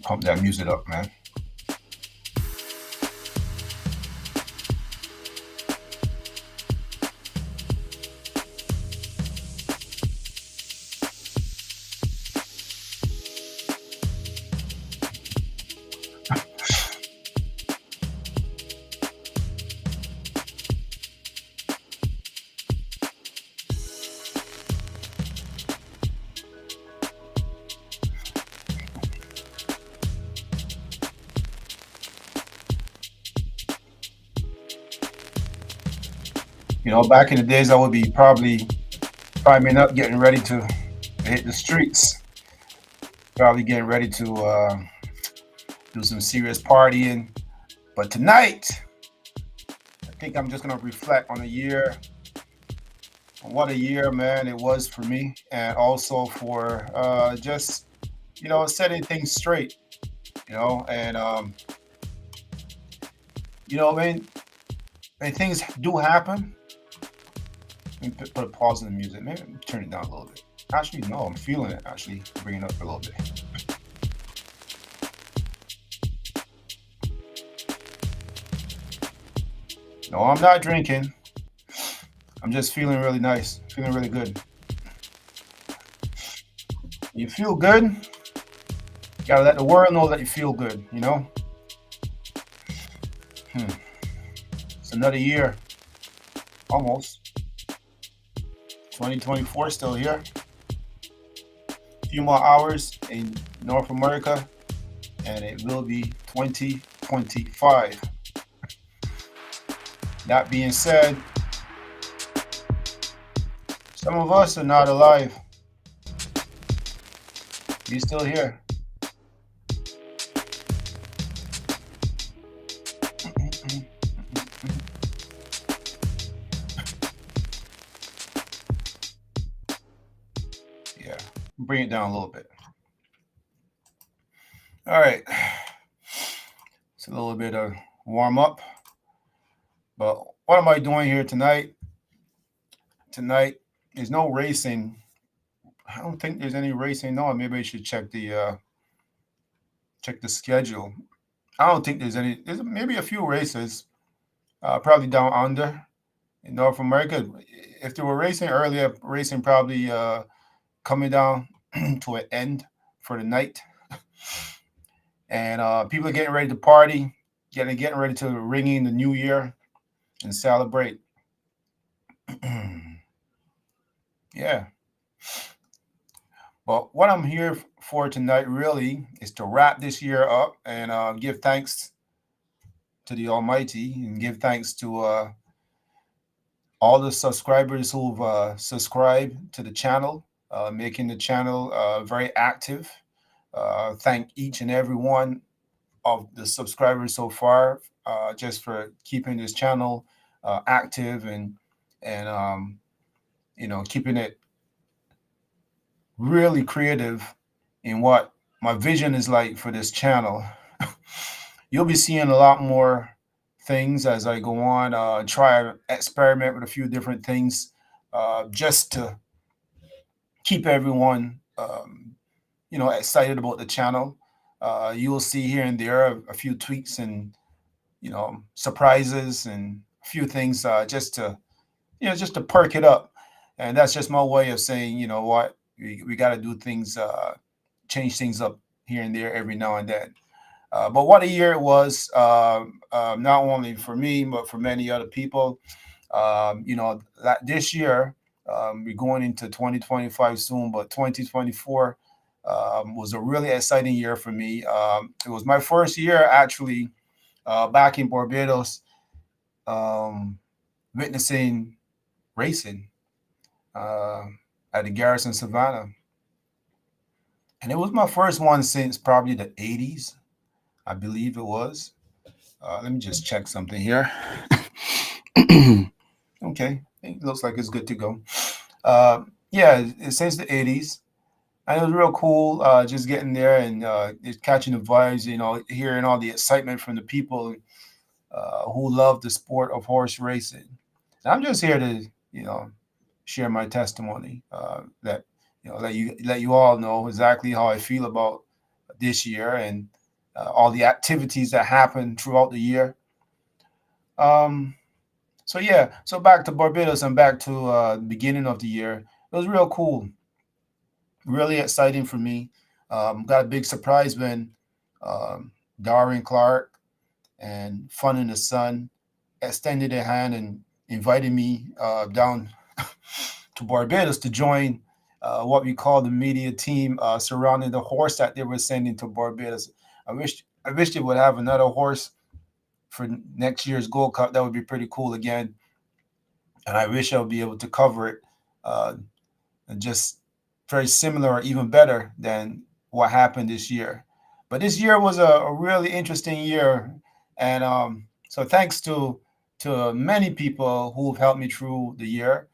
Pump that music up, man. Back in the days, I would be probably priming up, getting ready to hit the streets. Probably getting ready to do some serious partying. But tonight, I think I'm just gonna reflect on a year, on what a year, man, it was for me, and also for just setting things straight. And when things do happen. Let me put a pause in the music. Maybe turn it down a little bit. Actually, no, I'm feeling it. Actually, bring it up a little bit. No, I'm not drinking. I'm just feeling really nice, feeling really good. You feel good, you gotta let the world know that you feel good, It's another year, almost. 2024 still here. A few more hours in North America, and it will be 2025. That being said, some of us are not alive. We're still here. Yeah, bring it down a little bit. All right. It's a little bit of warm up. But what am I doing here tonight? Tonight, there's no racing. I don't think there's any racing. No, maybe I should check the schedule. I don't think there's any. There's maybe a few races, probably down under in North America. If they were racing earlier, racing probably coming down to an end for the night, and people are getting ready to party, getting ready to ring in the new year and celebrate. Yeah. But what I'm here for tonight really is to wrap this year up and give thanks to the Almighty and give thanks to all the subscribers who've subscribed to the channel, making the channel very active. Thank each and every one of the subscribers so far, just for keeping this channel active and keeping it really creative in what my vision is like for this channel. You'll be seeing a lot more things as I go on, try experiment with a few different things, just to keep everyone excited about the channel. You will see here and there a few tweaks and surprises and a few things, just to perk it up. And that's just my way of saying, you know what, we got to do things, change things up here and there every now and then. But what a year it was, not only for me, but for many other people. This year, we're going into 2025 soon, but 2024 was a really exciting year for me. It was my first year actually back in Barbados, witnessing racing at the Garrison Savannah. and it was my first one since probably the 80s, I believe it was. Let me just check something here. Okay, it looks like it's good to go. Yeah, since the 80s. And it was real cool just getting there and just catching the vibes, hearing all the excitement from the people who love the sport of horse racing. And I'm just here to, share my testimony that, let you all know exactly how I feel about this year and all the activities that happen throughout the year. Um, so yeah, so back to Barbados and back to the beginning of the year. It was real cool, really exciting for me. Got a big surprise when um, Darwin Clark and Fun in the Sun extended their hand and invited me down to Barbados to join what we call the media team surrounding the horse that they were sending to Barbados. I wish they would have another horse for next year's Gold Cup. That would be pretty cool again, and I wish I would be able to cover it uh, just very similar or even better than what happened this year. But this year was a really interesting year, and so thanks to many people who've helped me through the year.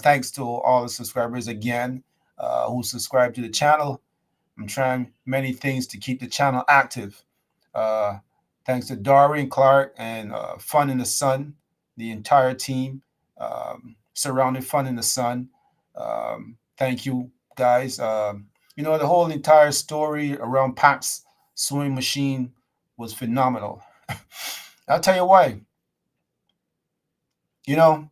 Thanks to all the subscribers again who subscribe to the channel. I'm trying many things to keep the channel active. Uh, Thanks to Darian Clark and Fun in the Sun, the entire team surrounding Fun in the Sun. Thank you, guys. The whole entire story around Pat's sewing machine was phenomenal. I'll tell you why. You know,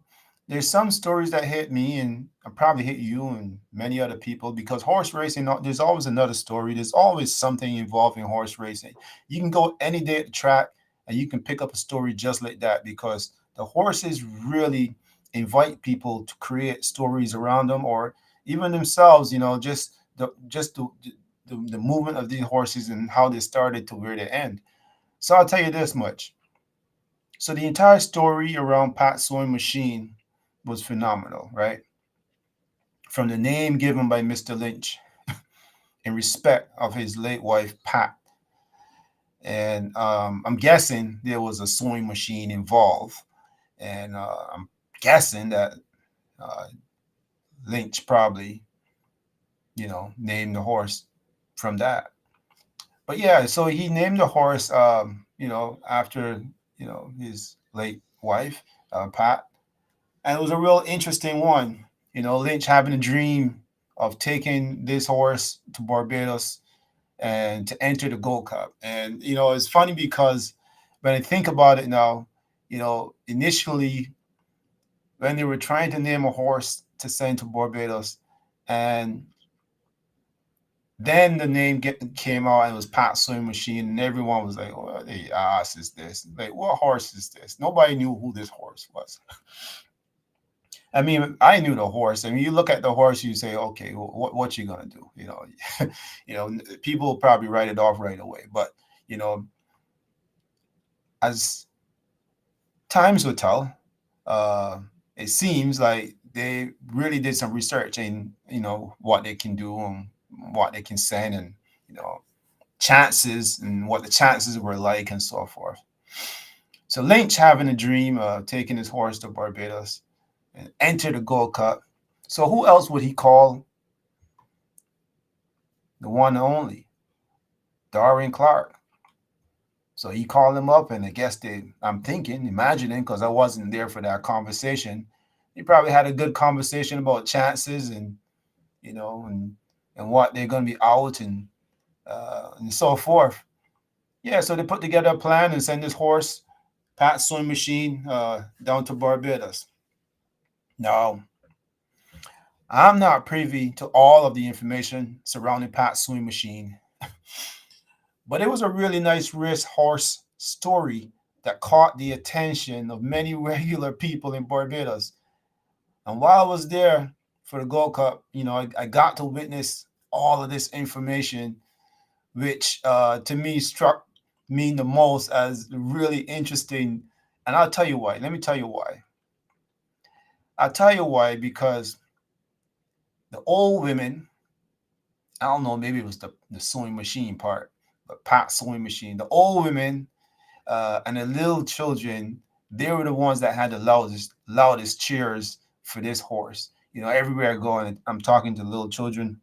there's some stories that hit me and probably hit you and many other people because horse racing, there's always another story. There's always something involving horse racing. You can go any day at the track and you can pick up a story just like that because the horses really invite people to create stories around them or even themselves, just the movement of these horses and how they started to where they end. So I'll tell you this much. So the entire story around Pat's sewing machine was phenomenal, right? From the name given by Mr. Lynch in respect of his late wife Pat, and I'm guessing there was a sewing machine involved, and I'm guessing that uh, Lynch probably, named the horse from that. But yeah, so he named the horse, after his late wife, Pat, and it was a real interesting one. Lynch having a dream of taking this horse to Barbados and to enter the Gold Cup. And it's funny because when I think about it now, initially when they were trying to name a horse to send to Barbados, and then the name came out and it was Pat Sewing Machine, and everyone was like, "Oh, the ass is this? Like, what horse is this?" Nobody knew who this horse was. I mean, I knew the horse. I mean, you look at the horse, you say, "Okay, what you gonna do?" People probably write it off right away. But you know, as times will tell, uh, it seems like they really did some research in what they can do and what they can send, and you know chances and what the chances were like and so forth. So Lynch having a dream of taking his horse to Barbados and enter the Gold Cup. So who else would he call? The one and only Darian Clark. So he called him up, and I guess I'm thinking, imagining, because I wasn't there for that conversation. He probably had a good conversation about chances and and what they're going to be out and so forth. Yeah, so they put together a plan and send this horse, Pat Sewing Machine, down to Barbados. Now, I'm not privy to all of the information surrounding Pat Sewing Machine, but it was a really nice race horse story that caught the attention of many regular people in Barbados. And while I was there for the Gold Cup, I got to witness all of this information, which to me struck me the most as really interesting. And I'll tell you why. Let me tell you why. I'll tell you why because the old women I don't know, maybe it was the sewing machine part, but Pat sewing machine. The old women and the little children, they were the ones that had the loudest cheers for this horse. You know, everywhere I go, and I'm talking to little children,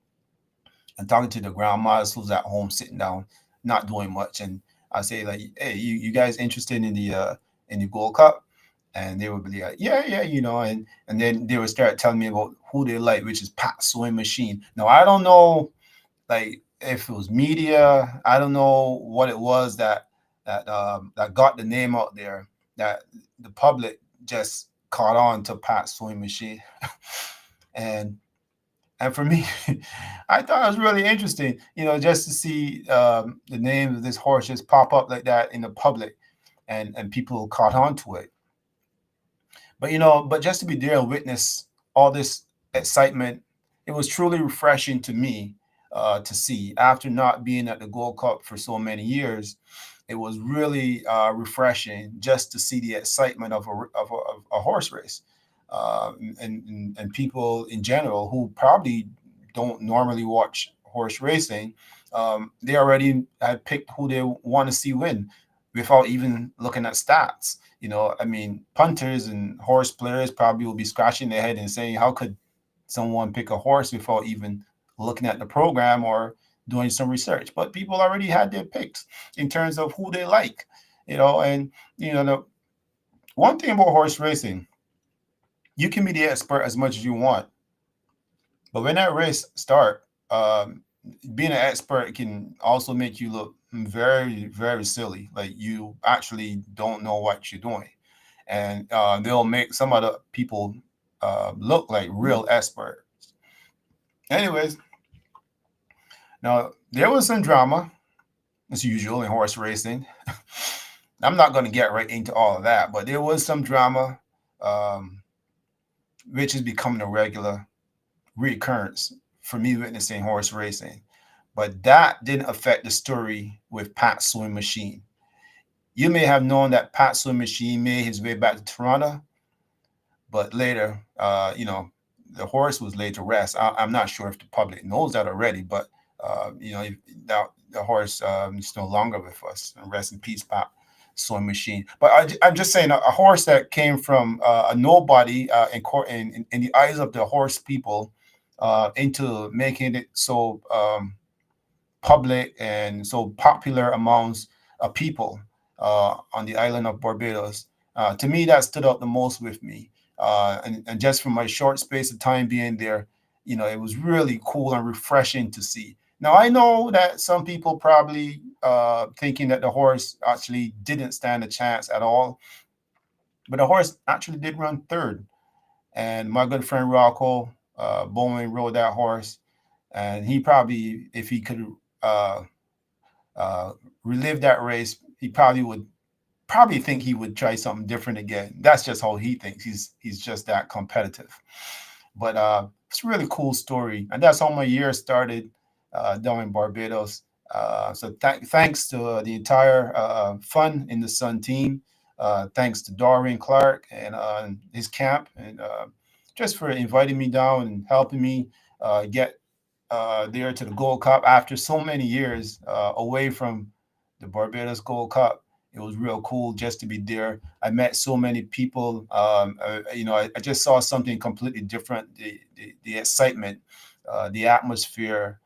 I'm talking to the grandmas who's at home sitting down, not doing much, and I say like, "Hey, you guys interested in the Gold Cup?" And they would be like, "Yeah, yeah," you know, and then they would start telling me about who they like, which is Pat Sewing Machine. Now I don't know like if it was media, I don't know what it was that got the name out there, that the public just caught on to Pat Sewing Machine. and and for me, I thought it was really interesting, you know, just to see the name of this horse just pop up like that in the public, and people caught on to it. But you know, but just to be there and witness all this excitement, it was truly refreshing to me to see. After not being at the Gold Cup for so many years, it was really refreshing just to see the excitement of a horse race, and people in general who probably don't normally watch horse racing. They already had picked who they want to see win without even looking at stats. You know, I mean, punters and horse players probably will be scratching their head and saying, "How could someone pick a horse without even looking at the program or doing some research?" But people already had their picks in terms of who they like. You know, and you know, the one thing about horse racing, you can be the expert as much as you want, but when that race start, being an expert can also make you look very, very silly. Like you actually don't know what you're doing, and they'll make some other people look like real experts. Anyways, now there was some drama, as usual in horse racing. I'm not going to get right into all of that, but there was some drama, um, which is becoming a regular reoccurrence for me witnessing horse racing. But that didn't affect the story with Pat Sewing Machine. You may have known that Pat Sewing Machine made his way back to Toronto, but later, you know, the horse was laid to rest. I'm not sure if the public knows that already, but you know, the horse is no longer with us. Rest in peace, Pat Sewing Machine. But I'm just saying, a horse that came from a nobody in the eyes of the horse people into making it so public and so popular amongst people on the island of Barbados. To me, that stood out the most with me. And just from my short space of time being there, you know, it was really cool and refreshing to see. Now, I know that some people probably thinking that the horse actually didn't stand a chance at all, but the horse actually did run third. And my good friend Rocco Bowman rode that horse, and he probably, if he could uh, uh, relive that race, he probably think he would try something different again. That's just how he thinks. He's just that competitive. But it's a really cool story, and that's how my year started down in Barbados. So thanks to the entire Fun in the Sun team. Thanks to Dorian Clark and his camp, and just for inviting me down and helping me get there to the Gold Cup after so many years away from the Barbados Gold Cup. It was real cool just to be there. I met so many people. You know, I just saw something completely different. The excitement, the atmosphere,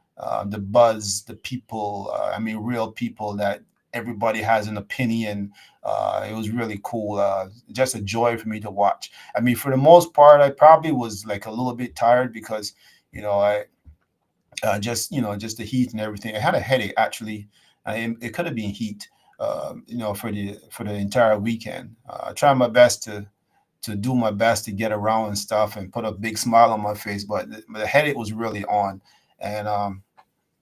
the buzz, the people. I mean, real people that everybody has an opinion. It was really cool. Just a joy for me to watch. I mean, for the most part, I probably was like a little bit tired because, you know, I just you know just the heat and everything. I had a headache actually. It could have been heat, you know, for the entire weekend. I tried my best to do my best to get around and stuff and put a big smile on my face, but the headache was really on, and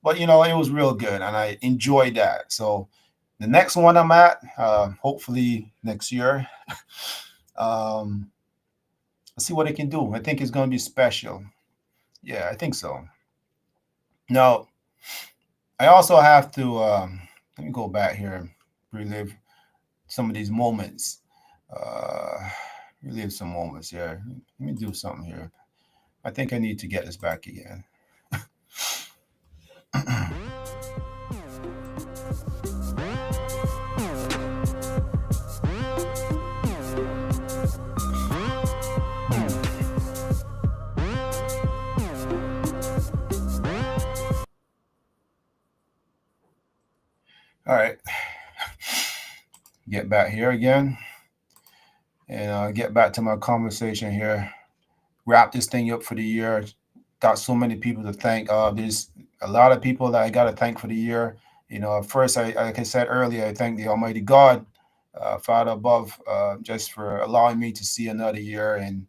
but you know it was real good and I enjoyed that. So the next one I'm at, hopefully next year. um, let's see what I can do. I think it's going to be special. Yeah, I think so. Now I also have to let me go back here and relive some of these moments. Uh, relive some moments here. Let me do something here. I think I need to get this back again. All right, get back here again and get back to my conversation here. Wrap this thing up for the year. Got so many people to thank. There's a lot of people that I got to thank for the year. First, like I said earlier, I thank the Almighty God, Father above, just for allowing me to see another year and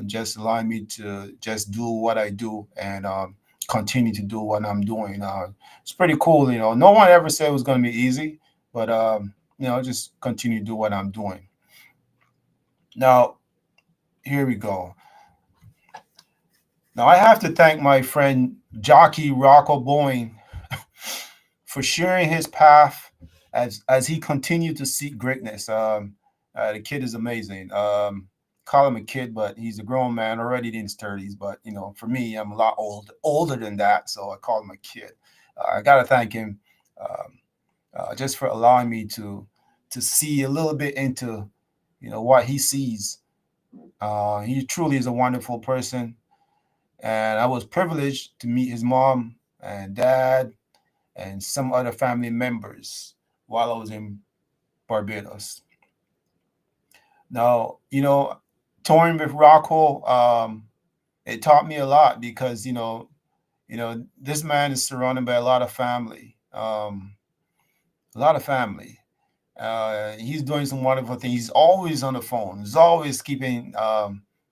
just allowing me to just do what I do and continue to do what I'm doing. It's pretty cool. No one ever said it was going to be easy, but just continue to do what I'm doing. Now, here we go. Now, I have to thank my friend Jockey Rocco Boeing for sharing his path as he continued to seek greatness. The kid is amazing. Call him a kid, but he's a grown man already in his 30s. But for me, I'm a lot older than that, so I call him a kid. I got to thank him just for allowing me to see a little bit into what he sees. He truly is a wonderful person, and I was privileged to meet his mom and dad and some other family members while I was in Barbados. Now, touring with Rocco, it taught me a lot because this man is surrounded by a lot of family, a lot of family. He's doing some wonderful things. He's always on the phone. He's always keeping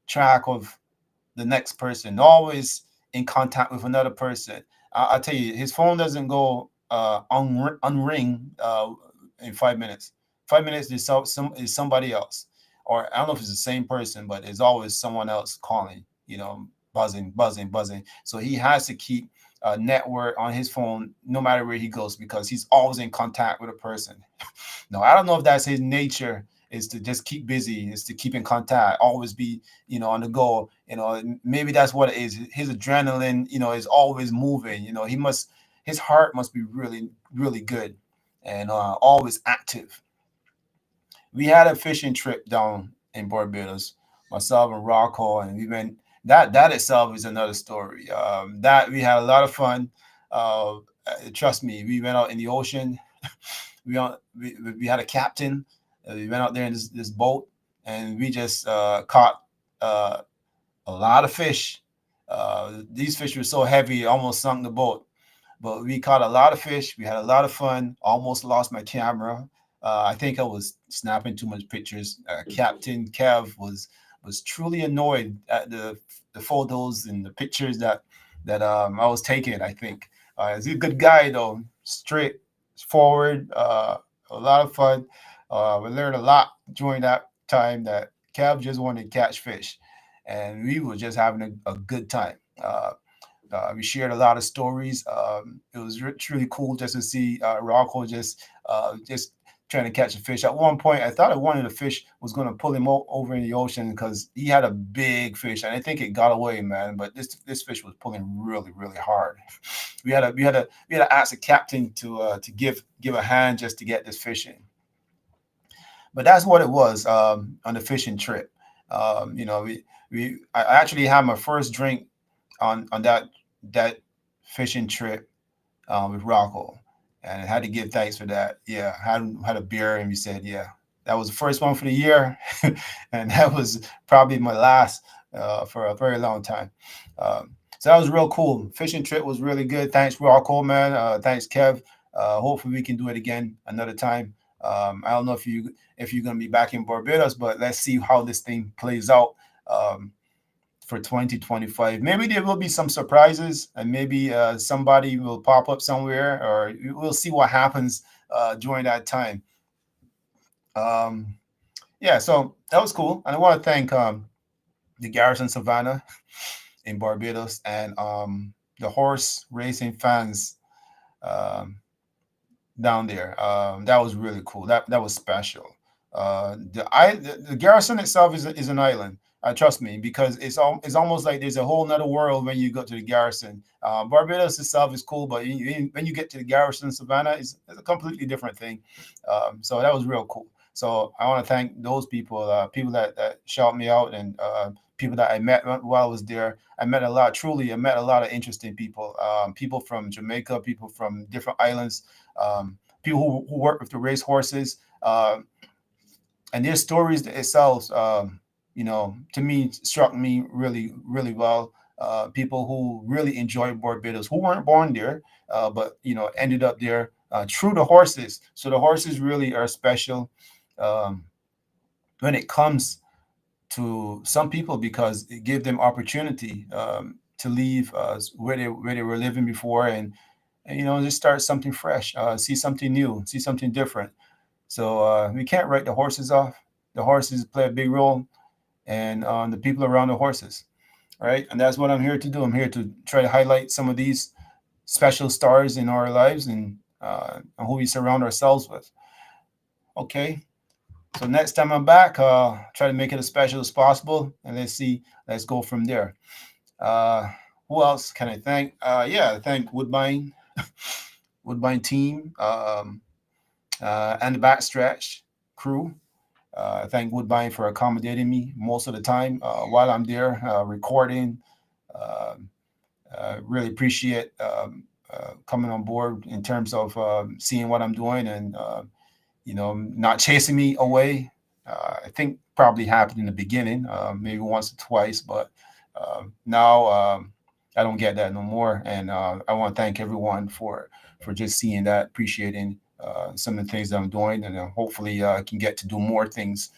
track of the next person, always in contact with another person. I tell you, his phone doesn't go unring in 5 minutes. 5 minutes is somebody else, or I don't know if it's the same person, but it's always someone else calling. Buzzing, buzzing, buzzing. So he has to keep a network on his phone no matter where he goes because he's always in contact with a person. No, I don't know if that's his nature is to just keep busy, is to keep in contact, always be, on the go. Maybe that's what it is. His adrenaline, is always moving. His heart must be really, really good and always active. We had a fishing trip down in Barbados, myself and Rocco, and we went. That itself is another story. That we had a lot of fun. Trust me, we went out in the ocean. We had a captain. We went out there in this boat, and we just caught a lot of fish. These fish were so heavy, it almost sunk the boat. But we caught a lot of fish. We had a lot of fun. Almost lost my camera. I think I was snapping too much pictures. Captain Kev was truly annoyed at the photos and the pictures that I was taking. I think he's a good guy though, straight forward. A lot of fun. We learned a lot during that time. That Kev just wanted to catch fish, and we were just having a good time. We shared a lot of stories. It was truly cool just to see Rocco just trying to catch a fish. At one point, I thought one of the fish was going to pull him over in the ocean because he had a big fish, and I think it got away, man. But this fish was pulling really, really hard. We had to ask the captain to give a hand just to get this fish in. But that's what it was on the fishing trip. I actually had my first drink on that fishing trip with Rocco, and I had to give thanks for that. Yeah, had a beer, and we said, yeah, that was the first one for the year, and that was probably my last for a very long time. So that was real cool. Fishing trip was really good. Thanks, Rocco, man. Thanks, Kev. Hopefully, we can do it again another time. I don't know if you're gonna be back in Barbados, but let's see how this thing plays out. For 2025. Maybe there will be some surprises, and maybe somebody will pop up somewhere, or we'll see what happens during that time. Yeah, so that was cool. And I want to thank the Garrison Savannah in Barbados and the horse racing fans down there. That was really cool. That was special. The Garrison itself is an island. Trust me, because it's almost like there's a whole nother world when you go to the Garrison. Barbados itself is cool, but when you get to the Garrison Savannah, it's a completely different thing. So that was real cool. So I want to thank those people, people that shout me out, and people that I met while I was there. I met a lot. Truly, I met a lot of interesting people. People from Jamaica, people from different islands, people who work with the race horses. And their stories itself, to me, struck me really, really well. People who really enjoyed Barbados, who weren't born there, but ended up there through the horses. So the horses really are special um, when it comes to some people, because it gave them opportunity to leave where they were living before, and just start something fresh, see something new, see something different. So we can't write the horses off. The horses play a big role, and the people around the horses, right? And that's what I'm here to do. I'm here to try to highlight some of these special stars in our lives, and who we surround ourselves with. Okay. So next time I'm back, try to make it as special as possible, and let's see. Let's go from there. Uh, who else can I thank? Yeah, thank Woodbine, Woodbine team, and the backstretch crew. I thank Woodbine for accommodating me most of the time while I'm there recording. Um really appreciate coming on board in terms of seeing what I'm doing, and not chasing me away. I think probably happened in the beginning, maybe once or twice, but now I don't get that no more. And I want to thank everyone for just seeing that, appreciating some of the things that I'm doing, and hopefully I can get to do more things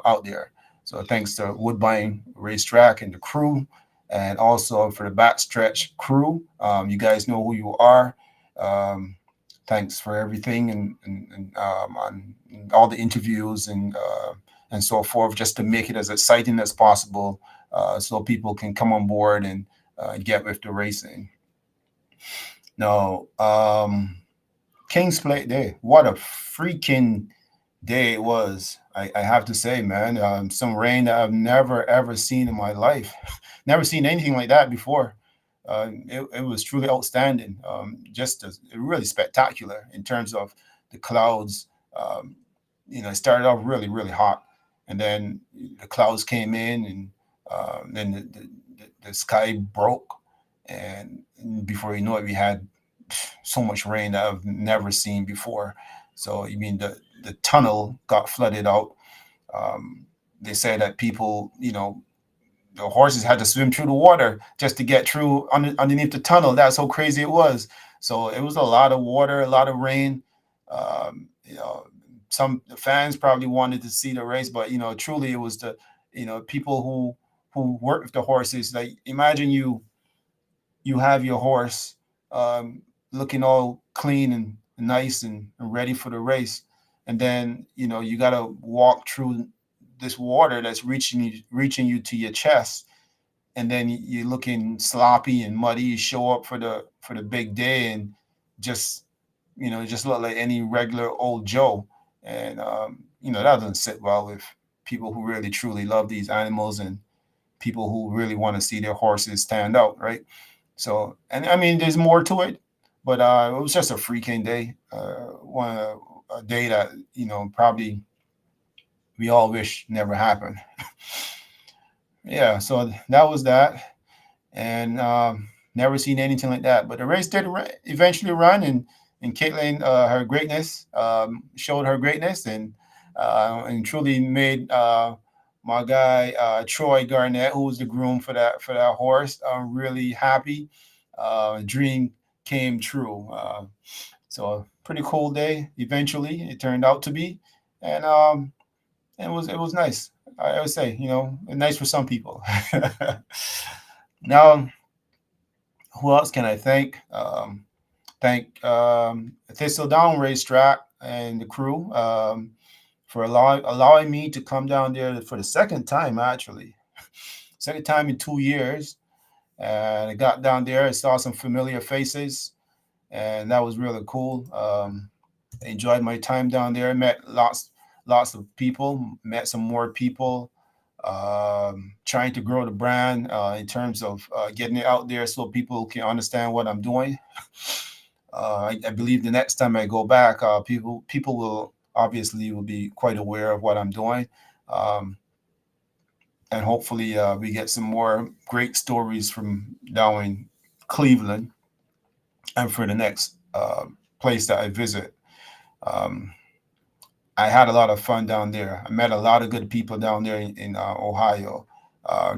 out there. So thanks to Woodbine Racetrack and the crew, and also for the backstretch crew. You guys know who you are. Um, Thanks for everything, and on all the interviews and so forth, just to make it as exciting as possible, so people can come on board and get with the racing. Now, King's Plate Day, what a freaking day it was. I have to say, man, some rain that I've never ever seen in my life. Never seen anything like that before. It was truly outstanding. Really spectacular in terms of the clouds. It started off really, really hot, and then the clouds came in, and then the sky broke, and before you know it, we had so much rain that I've never seen before. So you mean the tunnel got flooded out. Um, they say that people, the horses had to swim through the water just to get through underneath the tunnel. That's how crazy it was. So it was a lot of water, a lot of rain. Um, you know, some the fans probably wanted to see the race, but truly it was the people who work with the horses. Like, imagine you have your horse um, looking all clean and nice and ready for the race, and then you got to walk through this water that's reaching you to your chest, and then you're looking sloppy and muddy. You show up for the big day, and just just look like any regular old Joe, and that doesn't sit well with people who really truly love these animals, and people who really want to see their horses stand out, right? So, and I mean, there's more to it, but it was just a freaking day. A day that probably we all wish never happened. Yeah, so that was that, and never seen anything like that. But the race did eventually run, and Caitlin, her greatness, showed her greatness, and truly made my guy Troy Garnett, who was the groom for that horse, really happy. Dream came true. So pretty cool day. Eventually, it turned out to be, and it was nice. I would say, nice for some people. Now, who else can I thank? Thank Thistledown Racetrack and the crew for allowing me to come down there for the second time, actually. Second time in 2 years. And I got down there, I saw some familiar faces, and that was really cool. I enjoyed my time down there. Met lots of people. Met some more people. trying to grow the brand in terms of getting it out there so people can understand what I'm doing. I believe the next time I go back, people will obviously will be quite aware of what I'm doing, um, and hopefully we get some more great stories from down in Cleveland and for the next place that I visit. Um, I had a lot of fun down there. I met a lot of good people down there in Ohio.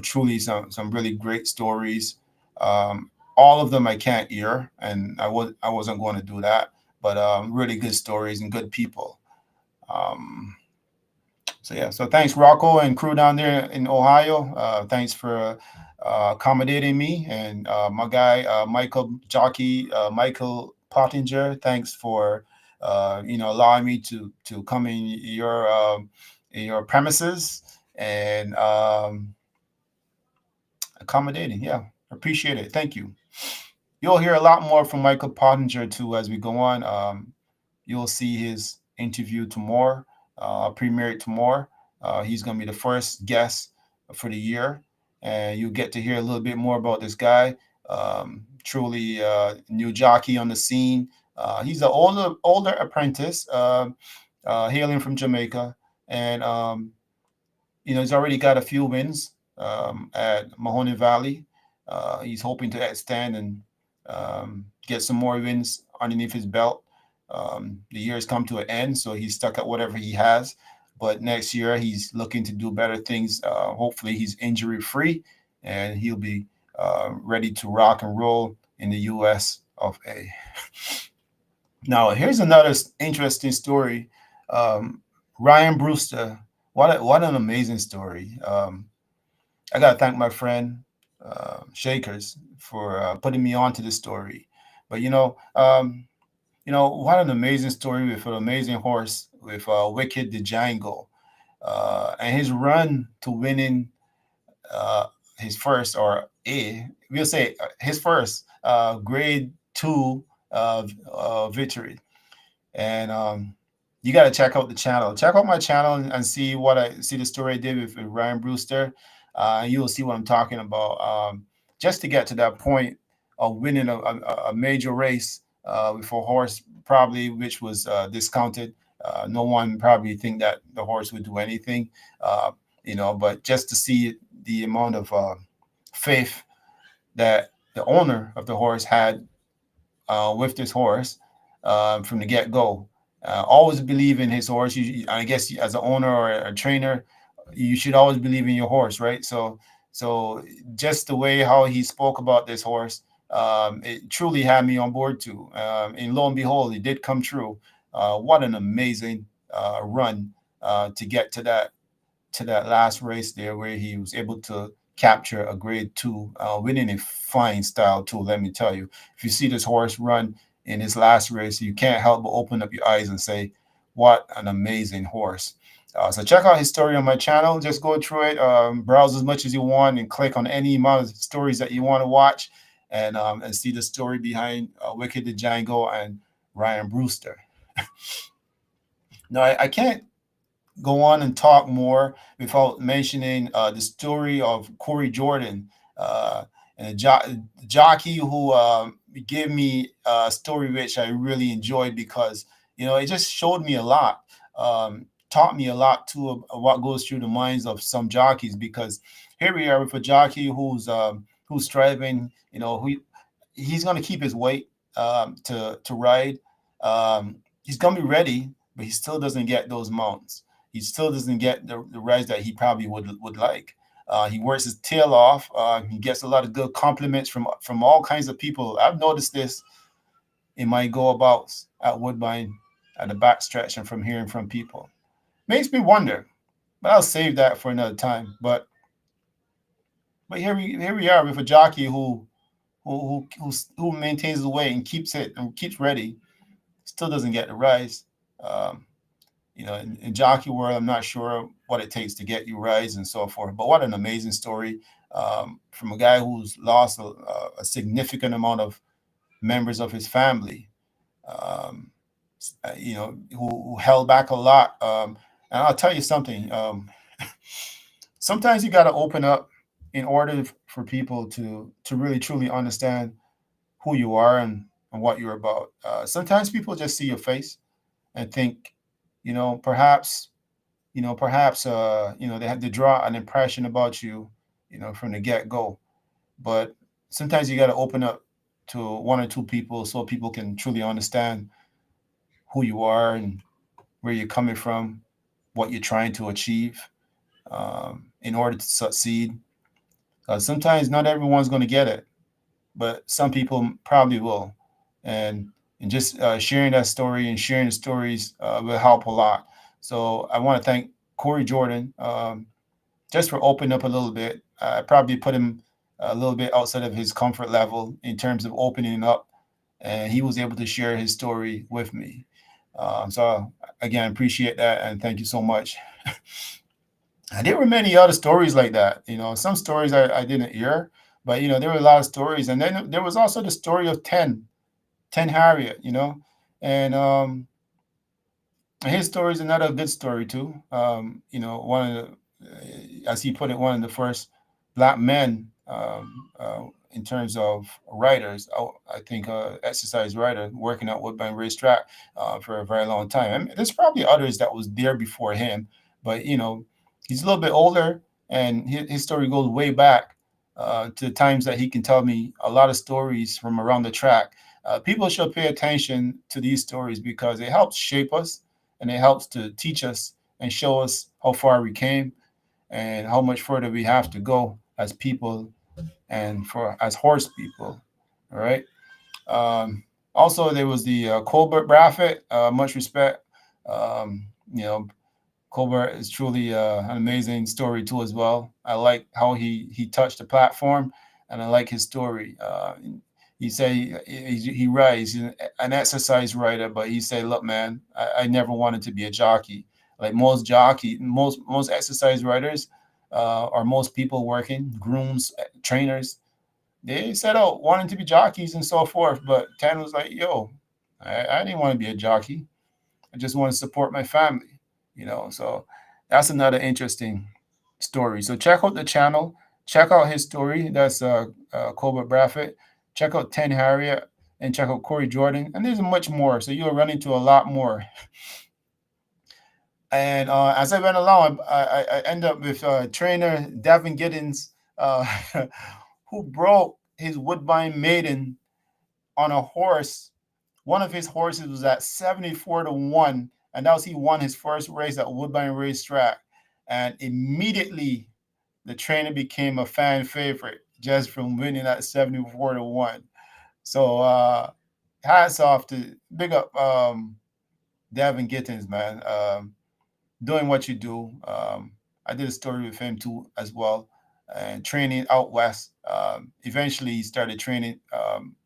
Truly, some really great stories. All of them I can't hear, and I wasn't going to do that. But really good stories and good people. Um, so yeah, so thanks Rocco and crew down there in Ohio. Thanks for accommodating me and my guy Michael Jockey, Michael Pottinger. Thanks for allowing me to come in your premises and accommodating. Yeah, appreciate it. Thank you. You'll hear a lot more from Michael Pottinger too as we go on. You'll see his interview tomorrow, premiere it tomorrow. He's going to be the first guest for the year, and you'll get to hear a little bit more about this guy. Truly new jockey on the scene. He's an older apprentice, hailing from Jamaica, and he's already got a few wins at Mahoney Valley. He's hoping to extend and get some more wins underneath his belt. The year has come to an end, so he's stuck at whatever he has. But next year, he's looking to do better things. Hopefully, he's injury free and he'll be ready to rock and roll in the US of A. Now, here's another interesting story. Um, Ryan Brewster, what an amazing story. I got to thank my friend Shakers for putting me onto this story. But what an amazing story with an amazing horse with Wicked the Django, and his run to winning uh, his first or we'll say his first Grade Two victory. And you got to check out the channel. Check out my channel and see what I see the story I did with Ryan Brewster. You will see what I'm talking about. Just to get to that point of winning a major race with a horse probably which was discounted. No one probably think that the horse would do anything, uh, but just to see the amount of faith that the owner of the horse had with this horse from the get go. Always believe in his horse. I guess as an owner or a trainer, you should always believe in your horse, right? So just the way how he spoke about this horse, it truly had me on board too. And lo and behold, it did come true. What an amazing run to get to that last race there where he was able to capture a Grade Two, winning in flying style too. Let me tell you, if you see this horse run in his last race, you can't help but open up your eyes and say, "What an amazing horse!" So check out his story on my channel. Just go through it, browse as much as you want, and click on any amount of stories that you want to watch, and see the story behind Wicked the Django and Ryan Brewster. No, I can't go on and talk more without mentioning the story of Corey Jordan, and jockey who gave me a story which I really enjoyed because it just showed me a lot, taught me a lot too of what goes through the minds of some jockeys. Because here we are with a jockey who's striving, he's going to keep his weight to ride. He's going to be ready, but he still doesn't get those mounts. He still doesn't get the rides that he probably would like. He works his tail off. He gets a lot of good compliments from all kinds of people. I've noticed this in my go abouts at Woodbine, at the back stretch, and from hearing from people. Makes me wonder, but I'll save that for another time. But here we are with a jockey who maintains the weight and keeps it and keeps ready, still doesn't get the rise. Um, in jockey world, I'm not sure what it takes to get you rise and so forth. But what an amazing story from a guy who's lost a significant amount of members of his family. Um, who held back a lot. And I'll tell you something. sometimes you got to open up in order for people to really truly understand who you are and what you're about. Sometimes people just see your face and think, perhaps, they have to draw an impression about you, from the get go. But sometimes you got to open up to one or two people so people can truly understand who you are and where you're coming from, what you're trying to achieve, in order to succeed. Sometimes not everyone's going to get it, but some people probably will. And just sharing that story and sharing the stories will help a lot. So I want to thank Corey Jordan, just for opening up a little bit. I probably put him a little bit outside of his comfort level in terms of opening up, and he was able to share his story with me. So again, appreciate that and thank you so much. And there were many other stories like that. Some stories I didn't hear, but there were a lot of stories. And then there was also the story of Ten Harriet. And his story is another good story too. One of as he put it, one of the first black men, in terms of writers. I think exercise writer working at Woodbine Racetrack for a very long time. I mean, there's probably others that was there before him, but he's a little bit older, and his story goes way back to times that he can tell me a lot of stories from around the track. People should pay attention to these stories because it helps shape us and it helps to teach us and show us how far we came and how much further we have to go as people and for as horse people. All right. Also, there was the Colbert Braffett. Much respect. Um, you know, Colbert is truly an amazing story too as well. I like how he touched the platform, and I like his story. He said he writes, he's an exercise writer, but he said, "Look, man, I never wanted to be a jockey. Like most exercise writers, or most people working, grooms, trainers, they set out wanting to be jockeys and so forth. But Tan was like, yo, I didn't want to be a jockey. I just want to support my family. So that's another interesting story. So check out the channel, check out his story. That's Colbert Braffett. Check out Ten Harriet and check out Corey Jordan. And there's much more. So you'll run into a lot more. And as I went along, I end up with trainer Davin Giddens, who broke his Woodbine maiden on a horse. One of his horses was at 74-1, and that was he won his first race at Woodbine Racetrack. And immediately the trainer became a fan favorite just from winning at 74-1. So hats off to big up Davin Gittins, man. Doing what you do. I did a story with him too as well, and training out west. Eventually, he started training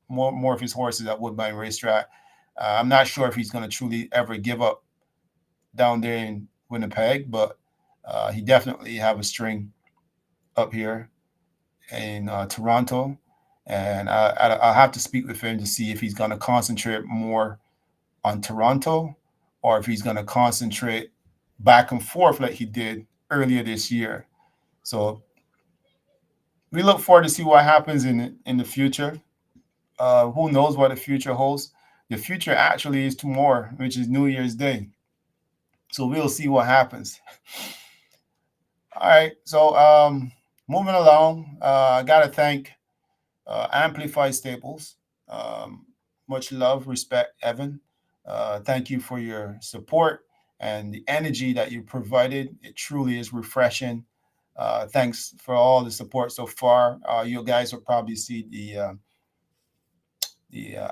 more of his horses at Woodbine Racetrack. I'm not sure if he's going to truly ever give up down there in Winnipeg, but he definitely have a string up here in Toronto, and I'll have to speak with him to see if he's going to concentrate more on Toronto or if he's going to concentrate back and forth like he did earlier this year. So we look forward to see what happens in the future. Who knows what the future holds? The future actually is tomorrow, which is New Year's Day. So we'll see what happens. All right. So moving along, I gotta thank Amplify Staples. Um, Much love, respect, Evan. Thank you for your support and the energy that you provided. It truly is refreshing. Thanks for all the support so far. You guys will probably see the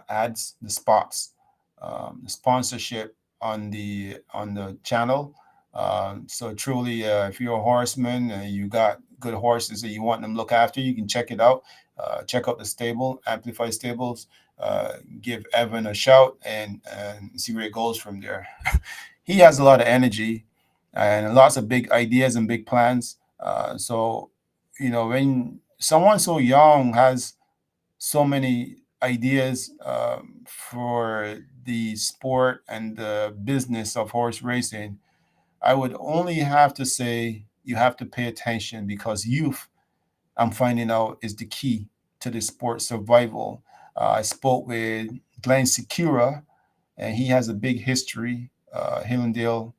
ads, the spots, the sponsorship on the channel. So truly, if you're a horseman and you got good horses that you want them to look after, you can check it out. Check out the stable, Amplify Stables. Give Evan a shout and see where it goes from there. He has a lot of energy and lots of big ideas and big plans. So when someone so young has so many ideas for the sport and the business of horse racing, I would only have to say You have to pay attention because youth, I'm finding out, is the key to the sport survival. I spoke with Glenn Secura, and he has a big history, Hillendale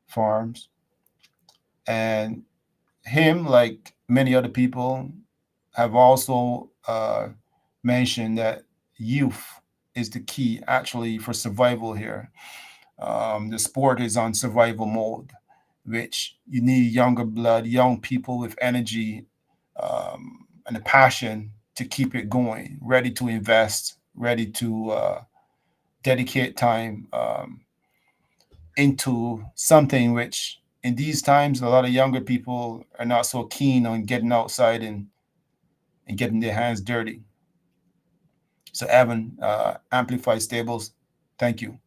Farms, and him, like many other people, have also mentioned that youth is the key actually for survival here. The sport is on survival mode, which you need younger blood, young people with energy and a passion to keep it going, ready to invest, ready to dedicate time into something which, in these times, a lot of younger people are not so keen on getting outside and getting their hands dirty. So, Evan, Amplify Stables, thank you.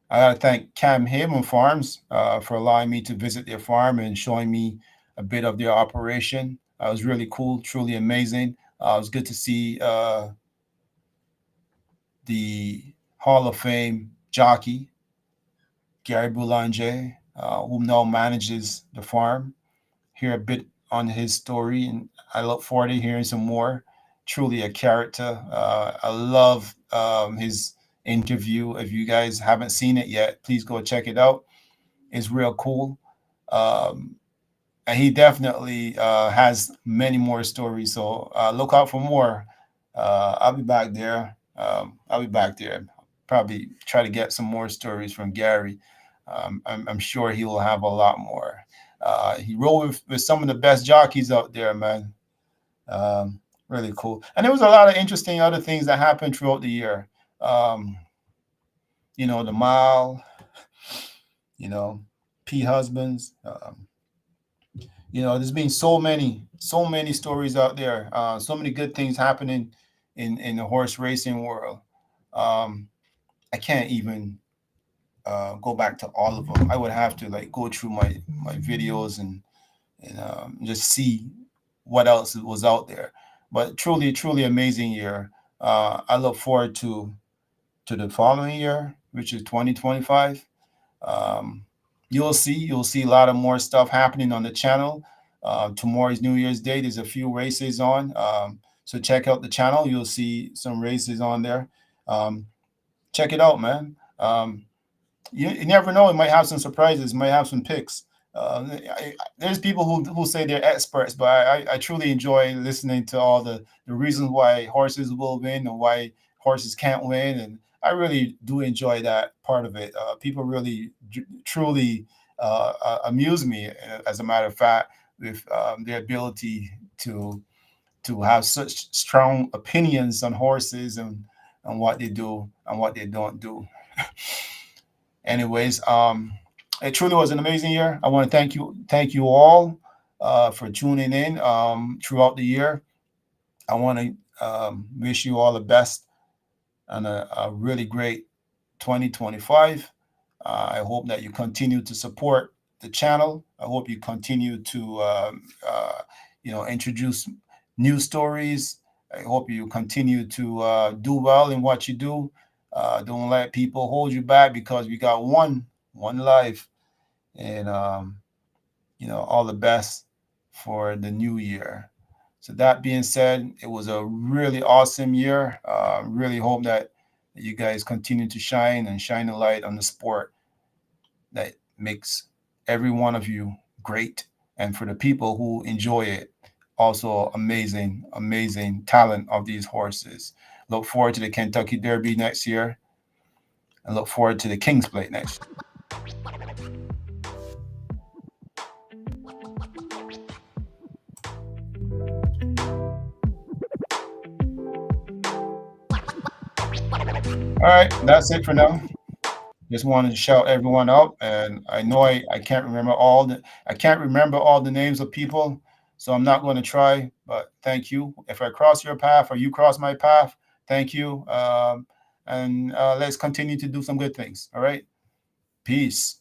I got to thank Cam Haven Farms for allowing me to visit their farm and showing me a bit of their operation. It was really cool, truly amazing. It was good to see the Hall of Fame jockey, Gary Boulanger, who now manages the farm, hear a bit on his story, and I look forward to hearing some more. Truly a character. I love his interview. If you guys haven't seen it yet, please go check it out. It's real cool. Um, and he definitely has many more stories. So look out for more. I'll be back there. I'll be back there. Probably try to get some more stories from Gary. I'm sure he will have a lot more. He rode with some of the best jockeys out there, man. Really cool. And there was a lot of interesting other things that happened throughout the year. Um, the mile, you know, P husbands. There's been so many stories out there, so many good things happening in the horse racing world. um, I can't even go back to all of them. I would have to like go through my videos and just see what else was out there. But truly amazing year. I look forward to the following year, which is 2025. um, you'll see a lot of more stuff happening on the channel. Tomorrow is New Year's Day. There's a few races on, so check out the channel. You'll see some races on there. um, Check it out, man. You never know. It might have some surprises. Might have some picks. There's people who say they're experts, but I truly enjoy listening to all the reasons why horses will win and why horses can't win, and I really do enjoy that part of it. People really truly amuse me, as a matter of fact, with their ability to have such strong opinions on horses and what they do and what they don't do. Anyways, it truly was an amazing year. I want to thank you all for tuning in throughout the year. I want to wish you all the best and a really great 2025. I hope that you continue to support the channel. I hope you continue to introduce new stories. I hope you continue to do well in what you do. Don't let people hold you back because we got one life, and all the best for the new year. So that being said, it was a really awesome year. Really hope that you guys continue to shine and shine a light on the sport that makes every one of you great, and for the people who enjoy it, also amazing talent of these horses. Look forward to the Kentucky Derby next year, and look forward to the King's Plate next year. All right, that's it for now. Just wanted to shout everyone out, and I know I can't remember all the names of people, so I'm not going to try. But thank you. If I cross your path or you cross my path, thank you. And let's continue to do some good things. All right, peace.